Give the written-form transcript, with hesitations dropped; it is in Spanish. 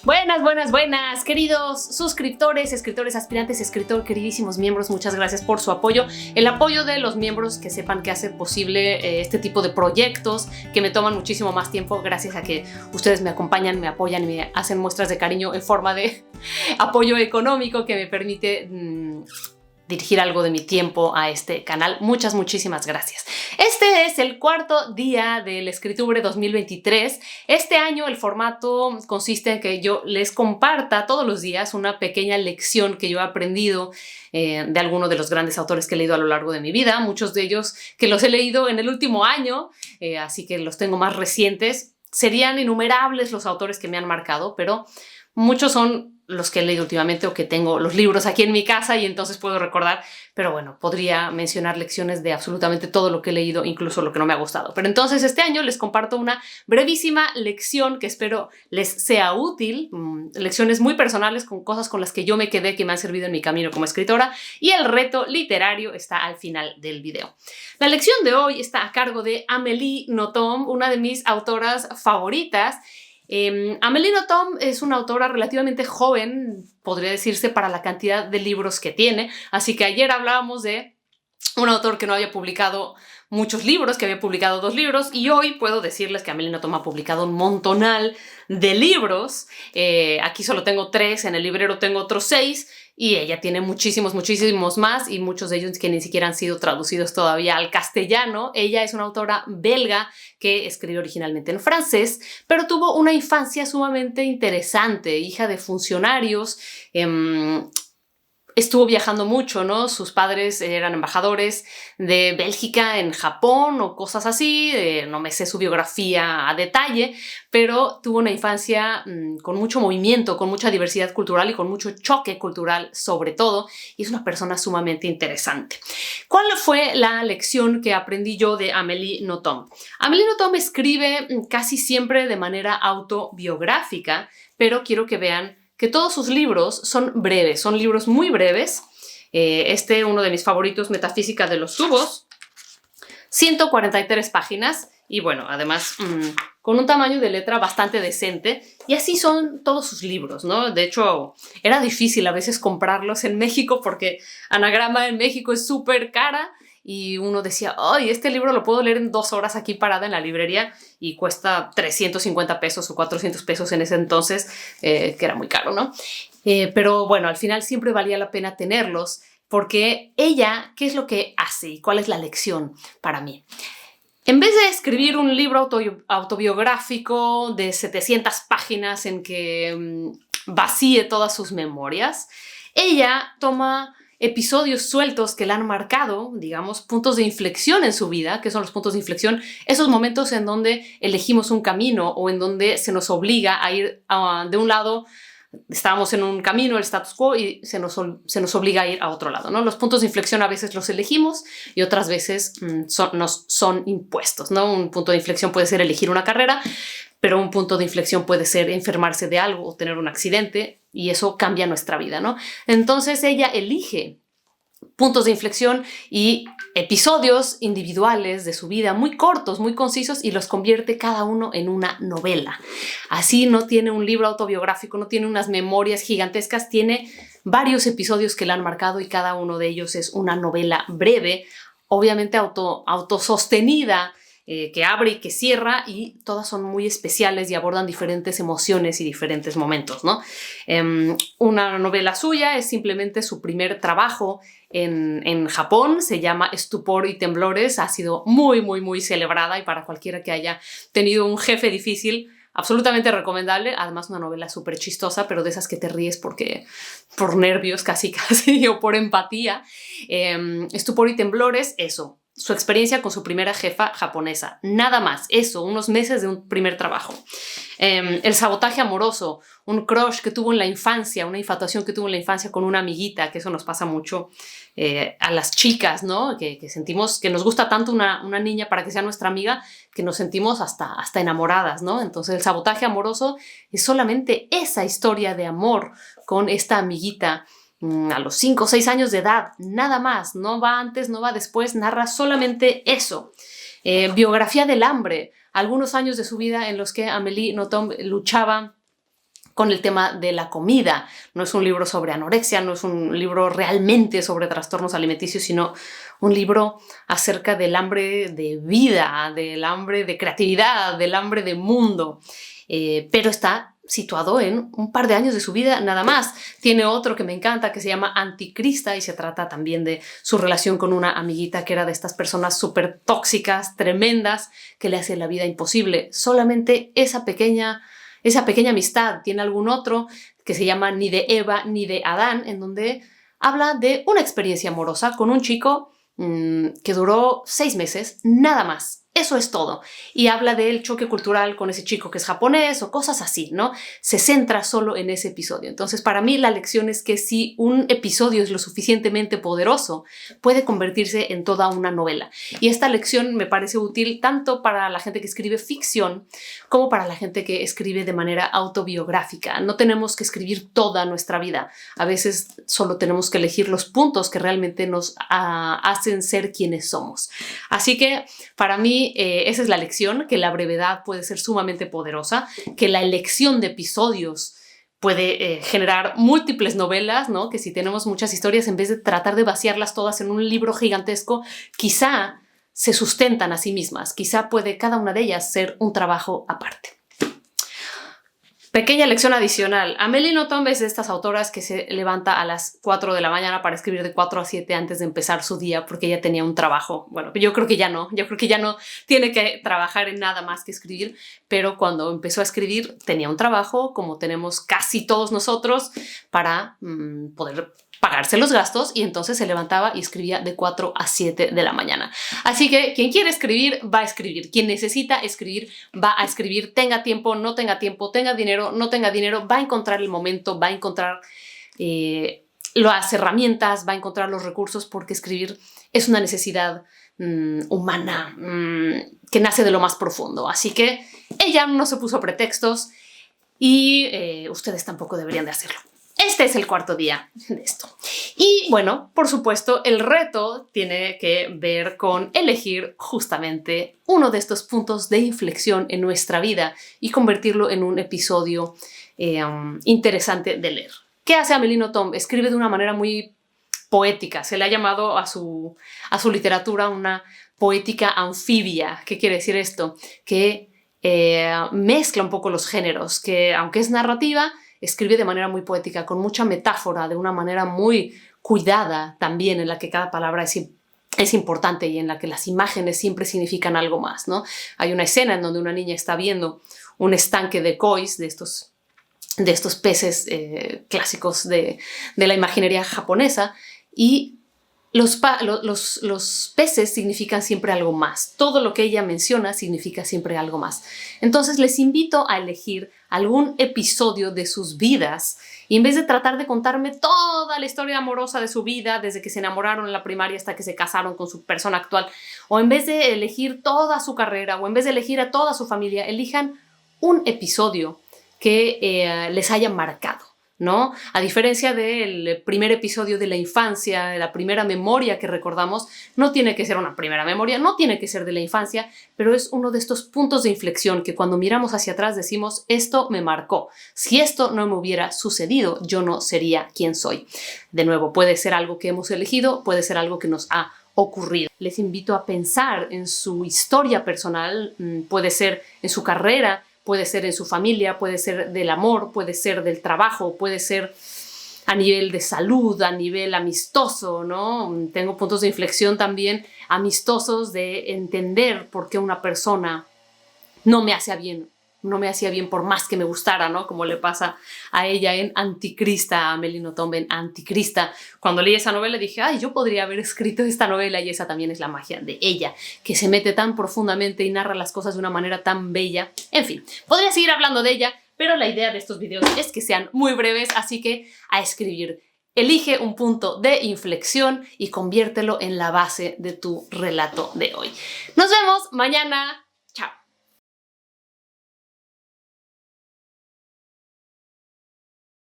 Buenas, buenas, buenas, queridos suscriptores, escritores aspirantes, queridísimos miembros, muchas gracias por su apoyo. El apoyo de los miembros que sepan que hace posible este tipo de proyectos que me toman muchísimo más tiempo gracias a que ustedes me acompañan, me apoyan y me hacen muestras de cariño en forma de apoyo económico que me permite dirigir algo de mi tiempo a este canal. Muchísimas gracias. Este es el cuarto día del Escritubre 2023. Este año el formato consiste en que yo les comparta todos los días una pequeña lección que yo he aprendido de alguno de los grandes autores que he leído a lo largo de mi vida. Muchos de ellos que los he leído en el último año, así que los tengo más recientes. Serían innumerables los autores que me han marcado, pero muchos son los que he leído últimamente o que tengo los libros aquí en mi casa y entonces puedo recordar, pero bueno, podría mencionar lecciones de absolutamente todo lo que he leído, incluso lo que no me ha gustado. Pero entonces este año les comparto una brevísima lección que espero les sea útil, lecciones muy personales con cosas con las que yo me quedé que me han servido en mi camino como escritora, y el reto literario está al final del video. La lección de hoy está a cargo de Amélie Nothomb, una de mis autoras favoritas. Amélie Nothomb es una autora relativamente joven, podría decirse, para la cantidad de libros que tiene, así que ayer hablábamos de un autor que no había publicado muchos libros, que había publicado 2 libros, y hoy puedo decirles que Amélie Nothomb ha publicado un montonal de libros. Aquí solo tengo 3, en el librero tengo otros 6, y ella tiene muchísimos más, y muchos de ellos que ni siquiera han sido traducidos todavía al castellano. Ella es una autora belga que escribió originalmente en francés, pero tuvo una infancia sumamente interesante, hija de funcionarios. Estuvo viajando mucho, ¿no? Sus padres eran embajadores de Bélgica en Japón o cosas así. No me sé su biografía a detalle, pero tuvo una infancia con mucho movimiento, con mucha diversidad cultural y con mucho choque cultural sobre todo, y es una persona sumamente interesante. ¿Cuál fue la lección que aprendí yo de Amélie Nothomb? Amélie Nothomb escribe casi siempre de manera autobiográfica, pero quiero que vean que todos sus libros son breves, son libros muy breves. Uno de mis favoritos, Metafísica de los Subos, 143 páginas y bueno, además con un tamaño de letra bastante decente, y así son todos sus libros, ¿no? De hecho, era difícil a veces comprarlos en México porque Anagrama en México es súper cara. Y uno decía, ¡ay, este libro lo puedo leer en 2 horas aquí parada en la librería! Y cuesta 350 pesos o 400 pesos en ese entonces, que era muy caro, ¿no? Pero bueno, al final siempre valía la pena tenerlos, porque ella, ¿qué es lo que hace y cuál es la lección para mí? En vez de escribir un libro autobiográfico de 700 páginas en que vacíe todas sus memorias, ella toma episodios sueltos que la han marcado, digamos, puntos de inflexión en su vida. ¿Qué son los puntos de inflexión? Esos momentos en donde elegimos un camino o en donde se nos obliga a ir de un lado. Estábamos en un camino, el status quo, y se nos obliga a ir a otro lado, ¿no? Los puntos de inflexión a veces los elegimos y otras veces nos son impuestos, ¿no? Un punto de inflexión puede ser elegir una carrera, pero un punto de inflexión puede ser enfermarse de algo o tener un accidente, y eso cambia nuestra vida, ¿no? Entonces ella elige puntos de inflexión y episodios individuales de su vida muy cortos, muy concisos, y los convierte cada uno en una novela. Así no tiene un libro autobiográfico, no tiene unas memorias gigantescas, tiene varios episodios que la han marcado y cada uno de ellos es una novela breve, obviamente autosostenida, que abre y que cierra, y todas son muy especiales y abordan diferentes emociones y diferentes momentos, ¿no? Una novela suya es simplemente su primer trabajo en Japón, se llama Estupor y Temblores, ha sido muy celebrada, y para cualquiera que haya tenido un jefe difícil, absolutamente recomendable. Además, una novela súper chistosa, pero de esas que te ríes por nervios casi o por empatía. Estupor y Temblores, eso. Su experiencia con su primera jefa japonesa. Nada más. Eso, unos meses de un primer trabajo. El sabotaje amoroso, un crush que tuvo en la infancia, una infatuación que tuvo en la infancia con una amiguita, que eso nos pasa mucho a las chicas, ¿no? Que sentimos que nos gusta tanto una niña para que sea nuestra amiga, que nos sentimos hasta enamoradas, ¿no? Entonces el sabotaje amoroso es solamente esa historia de amor con esta amiguita a los 5 o 6 años de edad, nada más, no va antes, no va después, narra solamente eso. Biografía del hambre, algunos años de su vida en los que Amélie Nothomb luchaba con el tema de la comida. No es un libro sobre anorexia, no es un libro realmente sobre trastornos alimenticios, sino un libro acerca del hambre de vida, del hambre de creatividad, del hambre de mundo. Pero está situado en un par de años de su vida nada más. Tiene otro que me encanta que se llama Anticrista y se trata también de su relación con una amiguita que era de estas personas súper tóxicas, tremendas, que le hace la vida imposible. Solamente esa pequeña amistad. Tiene algún otro que se llama Ni de Eva ni de Adán, en donde habla de una experiencia amorosa con un chico que duró 6 meses, nada más. Eso es todo. Y habla del choque cultural con ese chico que es japonés o cosas así, ¿no? Se centra solo en ese episodio. Entonces, para mí la lección es que si un episodio es lo suficientemente poderoso, puede convertirse en toda una novela. Y esta lección me parece útil tanto para la gente que escribe ficción como para la gente que escribe de manera autobiográfica. No tenemos que escribir toda nuestra vida. A veces solo tenemos que elegir los puntos que realmente nos hacen ser quienes somos. Así que, para mí, esa es la lección, que la brevedad puede ser sumamente poderosa, que la elección de episodios puede generar múltiples novelas, ¿no? Que si tenemos muchas historias, en vez de tratar de vaciarlas todas en un libro gigantesco, quizá se sustentan a sí mismas, quizá puede cada una de ellas ser un trabajo aparte. Pequeña lección adicional. Amélie Nothomb es de estas autoras que se levanta a las 4 de la mañana para escribir de 4 a 7 antes de empezar su día porque ella tenía un trabajo. Bueno, yo creo que ya no tiene que trabajar en nada más que escribir, pero cuando empezó a escribir tenía un trabajo, como tenemos casi todos nosotros, para poder pagarse los gastos, y entonces se levantaba y escribía de 4 a 7 de la mañana. Así que quien quiere escribir, va a escribir. Quien necesita escribir, va a escribir. Tenga tiempo, no tenga tiempo, tenga dinero, no tenga dinero, va a encontrar el momento, va a encontrar las herramientas, va a encontrar los recursos, porque escribir es una necesidad humana que nace de lo más profundo. Así que ella no se puso pretextos y ustedes tampoco deberían de hacerlo. Este es el cuarto día de esto. Y bueno, por supuesto, el reto tiene que ver con elegir justamente uno de estos puntos de inflexión en nuestra vida y convertirlo en un episodio interesante de leer. ¿Qué hace Amélie Nothomb? Escribe de una manera muy poética. Se le ha llamado a su literatura una poética anfibia. ¿Qué quiere decir esto? Que mezcla un poco los géneros, que aunque es narrativa, escribe de manera muy poética, con mucha metáfora, de una manera muy cuidada también, en la que cada palabra es importante y en la que las imágenes siempre significan algo más, ¿no? Hay una escena en donde una niña está viendo un estanque de kois, de estos peces clásicos de la imaginería japonesa, y los peces significan siempre algo más. Todo lo que ella menciona significa siempre algo más. Entonces les invito a elegir algún episodio de sus vidas y en vez de tratar de contarme toda la historia amorosa de su vida, desde que se enamoraron en la primaria hasta que se casaron con su persona actual, o en vez de elegir toda su carrera, o en vez de elegir a toda su familia, elijan un episodio que les haya marcado, ¿no? A diferencia del primer episodio de la infancia, de la primera memoria que recordamos, no tiene que ser una primera memoria, no tiene que ser de la infancia, pero es uno de estos puntos de inflexión que cuando miramos hacia atrás decimos, esto me marcó. Si esto no me hubiera sucedido, yo no sería quien soy. De nuevo, puede ser algo que hemos elegido, puede ser algo que nos ha ocurrido. Les invito a pensar en su historia personal, puede ser en su carrera, puede ser en su familia, puede ser del amor, puede ser del trabajo, puede ser a nivel de salud, a nivel amistoso, ¿no? Tengo puntos de inflexión también amistosos de entender por qué una persona no me hacía bien por más que me gustara, ¿no? Como le pasa a ella en Anticrista, a Amélie Nothomb en Anticrista. Cuando leí esa novela dije, ay, yo podría haber escrito esta novela, y esa también es la magia de ella, que se mete tan profundamente y narra las cosas de una manera tan bella. En fin, podría seguir hablando de ella, pero la idea de estos videos es que sean muy breves, así que a escribir. Elige un punto de inflexión y conviértelo en la base de tu relato de hoy. Nos vemos mañana.